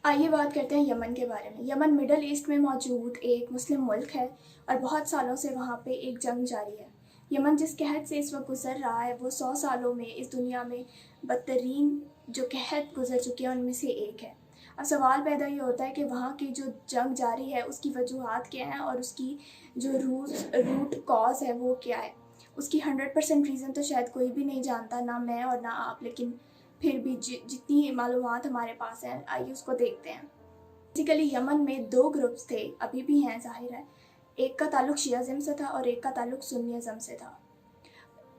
आइए बात करते हैं यमन के बारे में। यमन मिडल ईस्ट में मौजूद एक मुस्लिम मुल्क है और बहुत सालों से वहाँ पे एक जंग जारी है। यमन जिस कहत से इस वक्त गुजर रहा है वो 100 सालों में इस दुनिया में बदतरीन जो कहत गुजर चुकी है उनमें से एक है। अब सवाल पैदा ये होता है कि वहाँ की जो जंग जारी है उसकी वजूहात क्या हैं और उसकी जो रूट कॉज है वो क्या है। उसकी 100% रीज़न तो शायद कोई भी नहीं जानता, ना मैं और ना आप, लेकिन फिर भी जितनी मालूमात हमारे पास हैं आइए उसको देखते हैं। बेसिकली यमन में दो ग्रुप्स थे, अभी भी हैं ज़ाहिर है। एक का ताल्लुक शियाज़म से था और एक का ताल्लुक सुन्नीज़म से था।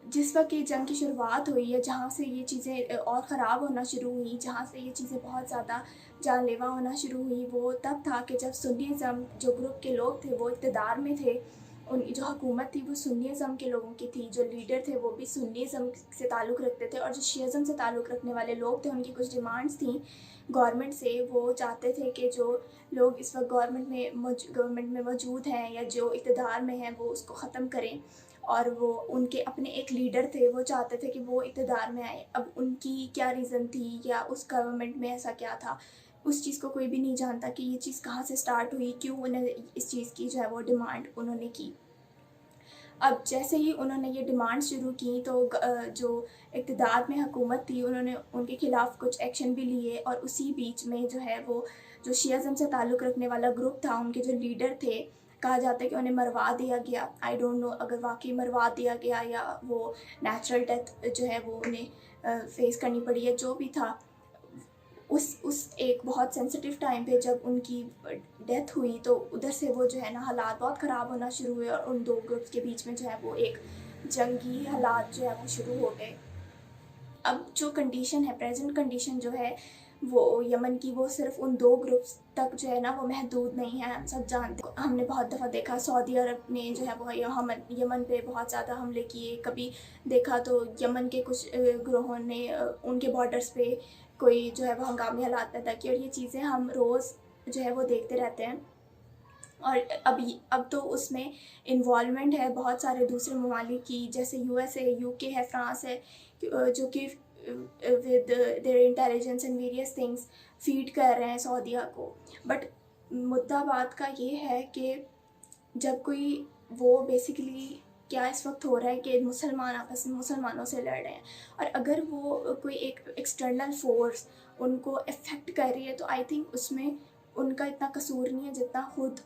जिस वक्त ये जंग की शुरुआत हुई है, जहाँ से ये चीज़ें और ख़राब होना शुरू हुई, जहाँ से ये चीज़ें बहुत ज़्यादा जानलेवा होना शुरू हुई, वो तब था कि जब सुन्नीज़म जो ग्रुप के लोग थे वो इक़्तिदार में थे। उन जो हुकूमत थी वो सुन्नीज़म के लोगों की थी, जो लीडर थे वो भी सुन्नीज़म से ताल्लुक़ रखते थे, और जो शियाज़म से ताल्लुक़ रखने वाले लोग थे उनकी कुछ डिमांड्स थी गवर्नमेंट से। वो चाहते थे कि जो लोग इस वक्त गवर्नमेंट में मौजूद हैं या जो इक़्तिदार में हैं वो उसको ख़त्म करें, और वो उनके अपने एक लीडर थे, वो चाहते थे कि वो इक़्तिदार में आए। अब उनकी क्या रीज़न थी या उस गवर्नमेंट में ऐसा क्या था, उस चीज़ को कोई भी नहीं जानता कि ये चीज़ कहाँ से स्टार्ट हुई, क्यों उन्हें इस चीज़ की जो है वो डिमांड उन्होंने की। अब जैसे ही उन्होंने ये डिमांड शुरू की तो जो इक़्तिदार में हुकूमत थी उन्होंने उनके ख़िलाफ़ कुछ एक्शन भी लिए, और उसी बीच में जो है वो जो शियाज़म से ताल्लुक़ रखने वाला ग्रुप था, उनके जो लीडर थे, कहा जाता है कि उन्हें मरवा दिया गया। आई डोंट नो अगर वाक़ई मरवा दिया गया या वो नेचुरल डेथ जो है वो उन्हें फ़ेस करनी पड़ी है, जो भी था। उस एक बहुत सेंसिटिव टाइम पे जब उनकी डेथ हुई तो उधर से वो जो है ना हालात बहुत ख़राब होना शुरू हुए, और उन दो ग्रुप्स के बीच में जो है वो एक जंगी हालात जो है वो शुरू हो गए। अब जो कंडीशन है, प्रेजेंट कंडीशन जो है वो यमन की, वो सिर्फ उन दो ग्रुप्स तक जो है ना वो महदूद नहीं है। हम सब जानते हैं, हमने बहुत दफ़ा देखा सऊदी अरब ने जो है वो यमन पे बहुत ज़्यादा हमले किए। कभी देखा तो यमन के कुछ ग्रोहों ने उनके बॉर्डर्स पे कोई जो है वो हंगामी हालात पैदा किए, और ये चीज़ें हम रोज़ जो है वो देखते रहते हैं। और अब तो उसमें इन्वॉल्वमेंट है बहुत सारे दूसरे ममालिक की, जैसे यूएस है, यूके है, फ्रांस है, जो कि with their intelligence and various things feed कर रहे हैं सऊदीया को। बट मुद्दा बात का ये है कि जब कोई वो बेसिकली क्या इस वक्त हो रहा है कि मुसलमान आपस में मुसलमानों से लड़ रहे हैं, और अगर वो कोई एक एक्सटर्नल फोर्स उनको अफेक्ट कर रही है तो आई थिंक उसमें उनका इतना कसूर नहीं है जितना खुद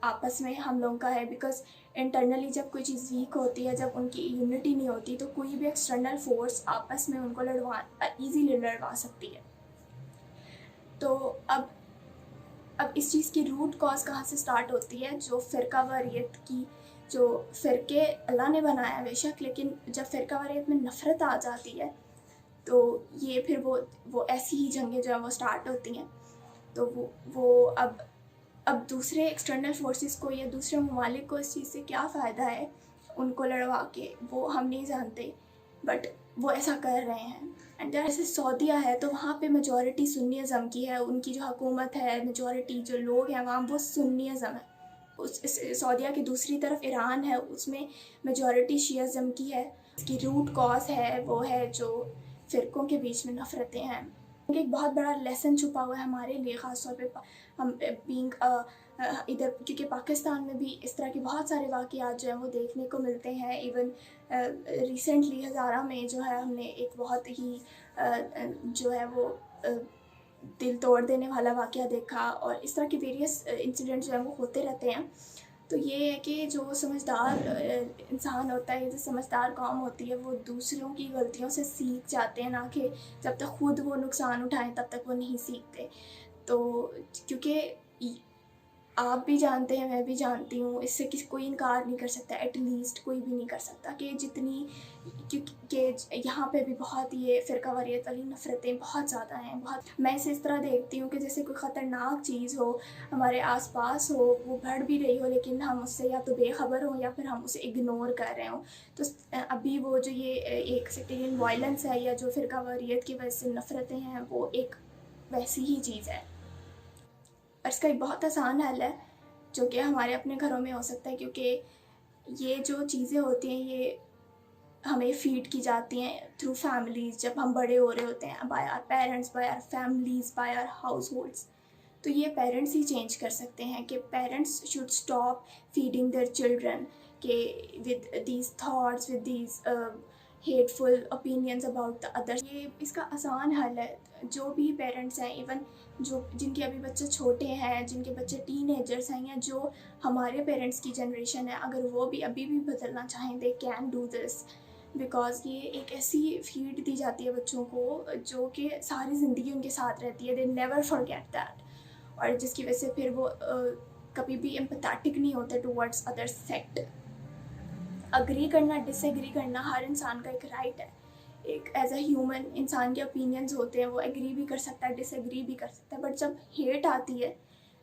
आपस में हम लोगों का है। बिकॉज इंटरनली जब कोई चीज़ वीक होती है, जब उनकी यूनिटी नहीं होती, तो कोई भी एक्सटर्नल फोर्स आपस में उनको ईजीली लड़वा सकती है। तो अब इस चीज़ की रूट कॉज कहाँ से स्टार्ट होती है? जो फ़िरका वारियत की, जो फ़िरके अल्लाह ने बनाया बेशक, लेकिन जब फ़िरका वारियत में नफ़रत आ जाती है तो ये फिर वो ऐसी ही जंगें जो है वो स्टार्ट होती हैं। तो वो अब दूसरे एक्सटर्नल फोर्सेस को या दूसरे ममालिक को इस चीज़ से क्या फ़ायदा है उनको लड़वा के, वो हम नहीं जानते, बट वो ऐसा कर रहे हैं। एंड जैसे सऊदीया है तो वहाँ पे मेजॉरिटी सुन्नीज़म की है, उनकी जो हुकूमत है, मेजॉरिटी जो लोग हैं वहाँ वो सुन्नीज़म है। सऊदीया की दूसरी तरफ ईरान है, उसमें मेजॉरिटी शियाज़म की है। इसकी रूट कॉज है वो है जो फ़िरक़ों के बीच में नफ़रतें हैं। एक बहुत बड़ा लेसन छुपा हुआ है हमारे लिए, ख़ास तौर पे हम बीइंग इधर, क्योंकि पाकिस्तान में भी इस तरह के बहुत सारे वाक़यात जो हैं वो देखने को मिलते हैं। इवन रिसेंटली हज़ारा में जो है हमने एक बहुत ही जो है वो दिल तोड़ देने वाला वाक़या देखा, और इस तरह के वेरियस इंसिडेंट्स जो हैं वो होते रहते हैं। तो ये है कि जो समझदार इंसान होता है, जो समझदार कौम होती है, वो दूसरों की गलतियों से सीख जाते हैं, ना कि जब तक खुद वो नुकसान उठाएं तब तक वो नहीं सीखते। तो क्योंकि आप भी जानते हैं, मैं भी जानती हूँ, इससे किसी कोई इनकार नहीं कर सकता, एटलीस्ट कोई भी नहीं कर सकता कि जितनी, क्योंकि यहाँ पे भी बहुत ये फ़िरका वारियत वाली नफ़रतें बहुत ज़्यादा हैं। बहुत, मैं इसे इस तरह देखती हूँ कि जैसे कोई ख़तरनाक चीज़ हो हमारे आसपास हो, वो बढ़ भी रही हो, लेकिन हम उससे या तो बेखबर हों या फिर हम उसे इग्नोर कर रहे हों। तो अभी वो जो ये एक सेक्टेरियन वायलेंस है या जो फ़िरका वारियत की वजह से नफ़रतें हैं, वो एक वैसी ही चीज़ है। और इसका एक बहुत आसान हल है जो कि हमारे अपने घरों में हो सकता है, क्योंकि ये जो चीज़ें होती हैं ये हमें फीड की जाती हैं थ्रू फैमिलीज़। जब हम बड़े हो रहे होते हैं, by our parents, by our families, by our households. تو یہ پیرنٹس ہی چینج کر سکتے ہیں کہ parents should stop feeding their children کہ with these thoughts with these hateful opinions about the others. یہ اس کا آسان حل ہے. جو بھی پیرنٹس ہیں ایون جن کے ابھی بچے چھوٹے ہیں, جن کے بچے ٹین ایجرس ہیں, یا جو ہمارے پیرنٹس کی جنریشن ہے, اگر وہ بھی ابھی بھی بدلنا چاہیں they can do this, because یہ ایک ایسی فیڈ دی جاتی ہے بچوں کو جو کہ ساری زندگی ان کے ساتھ رہتی ہے. دے نیور فارگیٹ دیٹ, اور جس کی وجہ سے پھر وہ کبھی بھی امپیتھیٹک نہیں ہوتے ٹورڈس ادر سیکٹ. اگری کرنا, ڈس ایگری کرنا ہر انسان کا ایک رائٹ ہے. ایک ایز اے ہیومن انسان کے اوپینینز ہوتے ہیں, وہ ایگری بھی کر سکتا ہے, ڈس ایگری بھی کر سکتا ہے, بٹ جب ہیٹ آتی ہے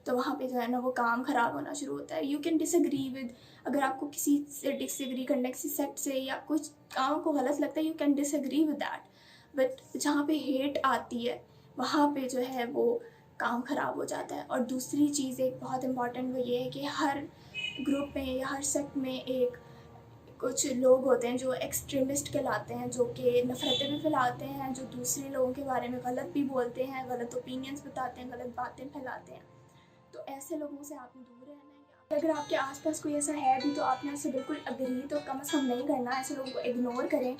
تو وہاں پہ جو ہے نا وہ کام خراب ہونا شروع ہوتا ہے. You can disagree with, اگر آپ کو کسی سے ڈس ایگری کرنا ہے, کسی سیکٹ سے یا کچھ کام کو غلط لگتا ہے, you can disagree with that, but جہاں پہ ہیٹ آتی ہے وہاں پہ جو ہے وہ کام خراب ہو جاتا ہے. اور دوسری چیز ایک بہت امپورٹنٹ وہ یہ ہے کہ ہر گروپ میں یا ہر سیکٹ میں ایک کچھ لوگ ہوتے ہیں جو ایکسٹریمسٹ کہلاتے ہیں, جو کہ نفرتیں بھی پھیلاتے ہیں, جو دوسرے لوگوں کے بارے میں غلط بھی بولتے ہیں, غلط اوپینینس بتاتے ہیں, غلط باتیں پھیلاتے ہیں. تو ایسے لوگوں سے آپ نے دور رہنا ہے. اگر آپ کے آس پاس کوئی ایسا ہے بھی تو آپ نے اس سے بالکل اگری تو کم از کم نہیں کرنا. ایسے لوگوں کو اگنور کریں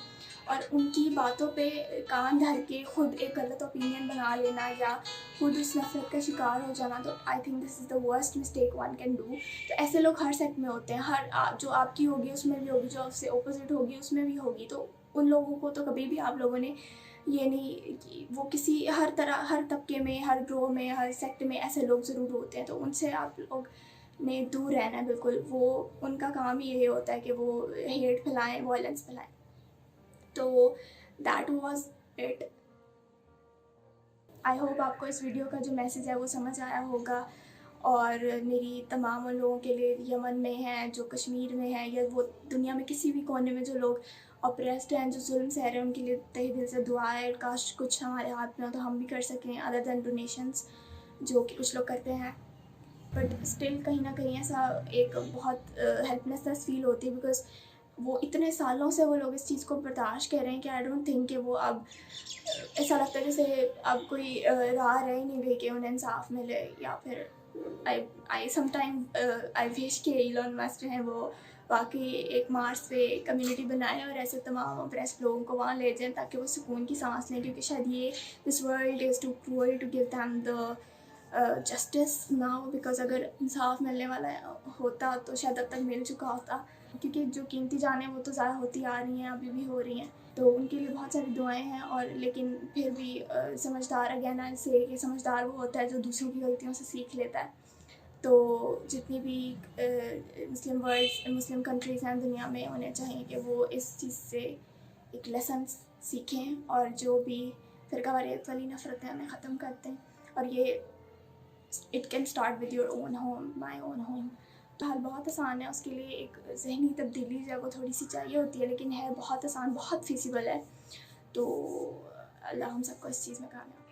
اور ان کی باتوں پہ کان دھر کے خود ایک غلط اوپینین بنا لینا یا خود اس نفرت کا شکار ہو جانا, تو I think this is the worst mistake one can do. تو ایسے لوگ ہر سیکٹ میں ہوتے ہیں, ہر جو آپ کی ہوگی اس میں بھی ہوگی, جو آپ سے اپوزٹ ہوگی اس میں بھی ہوگی. تو ان لوگوں کو تو کبھی بھی آپ لوگوں نے یہ نہیں کہ وہ کسی ہر طرح ہر طبقے میں, ہر گروہ میں, ہر سیکٹ میں ایسے لوگ ضرور ہوتے ہیں, تو ان سے آپ لوگ نے دور رہنا ہے بالکل. وہ ان کا کام ہی یہ ہوتا ہے کہ وہ ہیٹ پھیلائیں, وائلنس پھیلائیں. تو that was it. I hope آپ کو اس ویڈیو کا جو میسیج ہے وہ سمجھ آیا ہوگا, اور میری تمام ان لوگوں کے لیے یمن میں ہیں, جو کشمیر میں ہیں, یا وہ دنیا میں کسی بھی کونے میں جو لوگ اپریسڈ ہیں, جو ظلم سہ رہے ہیں, ان کے لیے تہہ دل سے دعا ہے. کاش کچھ ہمارے ہاتھ میں ہو تو ہم بھی کر سکیں ادر دین ڈونیشنس جو کہ کچھ لوگ کرتے ہیں. بٹ اسٹل کہیں نہ کہیں ایسا ایک بہت ہیلپ لیسنس فیل ہوتی ہے, بیکاز وہ اتنے سالوں سے وہ لوگ اس چیز کو برداشت کر رہے ہیں کہ آئی ڈونٹ تھنک کہ وہ اب ایسا لگتا ہے جیسے اب کوئی راہ رہ ہی نہیں گئی کہ انہیں انصاف ملے. یا پھر آئی سم ٹائم آئی وش کہ ایلون مسک جو ہیں وہ واقعی ایک مارس پہ کمیونٹی بنائیں اور ایسے تمام اپریسڈ لوگوں کو وہاں لے جائیں تاکہ وہ سکون کی سانس لیں, کیونکہ شاید یہ this world is too cruel to give them the justice now. Because اگر انصاف ملنے والا ہوتا تو شاید اب تک مل چکا ہوتا, کیونکہ جو قیمتی جانیں وہ تو ضائع ہوتی آ رہی ہیں, ابھی بھی ہو رہی ہیں. تو ان کے لیے بہت ساری دعائیں ہیں. اور لیکن پھر بھی سمجھدار اگین آئی سے کہ سمجھدار وہ ہوتا ہے جو دوسروں کی غلطیوں سے سیکھ لیتا ہے. تو جتنی بھی مسلم کنٹریز ہیں دنیا میں, انہیں چاہیے کہ وہ اس چیز سے ایک لیسن سیکھیں اور جو بھی فرقہ واریت والی نفرتیں انہیں ختم کرتے ہیں. اور یہ it can start with your own home, my own home. حال بہت آسان ہے, اس کے لیے ایک ذہنی تبدیلی جو ہے وہ تھوڑی سی چاہیے ہوتی ہے, لیکن ہے بہت آسان, بہت فیزیبل ہے. تو اللہ ہم سب کو اس چیز میں کامیاب